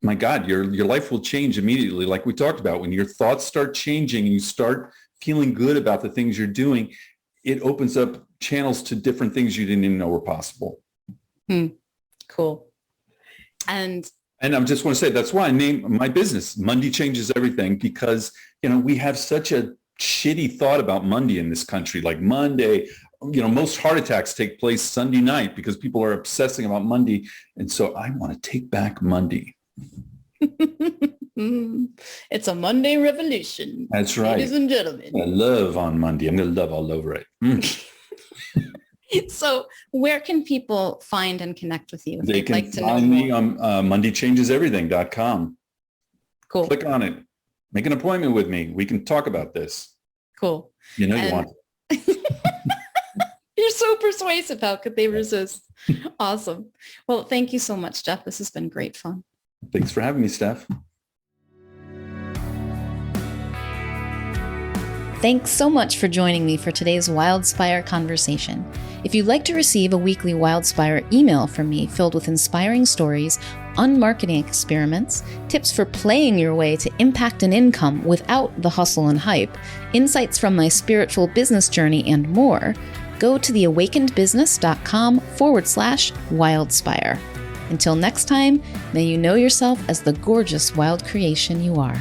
my God, your life will change immediately. Like we talked about, when your thoughts start changing and you start feeling good about the things you're doing, it opens up channels to different things you didn't even know were possible. Cool. And I just want to say, that's why I named my business Monday Changes Everything, because, we have such a shitty thought about Monday in this country. Like Monday, most heart attacks take place Sunday night because people are obsessing about Monday. And so I want to take back Monday. It's a Monday revolution. That's right. Ladies and gentlemen. I love on Monday. I'm going to love all over it. So where can people find and connect with you? They can find me on mondaychangeseverything.com. Cool. Click on it. Make an appointment with me. We can talk about this. Cool. You want to. You're so persuasive. How could they resist? Awesome. Well, thank you so much, Jeff. This has been great fun. Thanks for having me, Steph. Thanks so much for joining me for today's Wildspire conversation. If you'd like to receive a weekly Wildspire email from me filled with inspiring stories, unmarketing experiments, tips for playing your way to impact and income without the hustle and hype, insights from my spiritual business journey, and more, go to theawakenedbusiness.com/Wildspire. Until next time, may you know yourself as the gorgeous wild creation you are.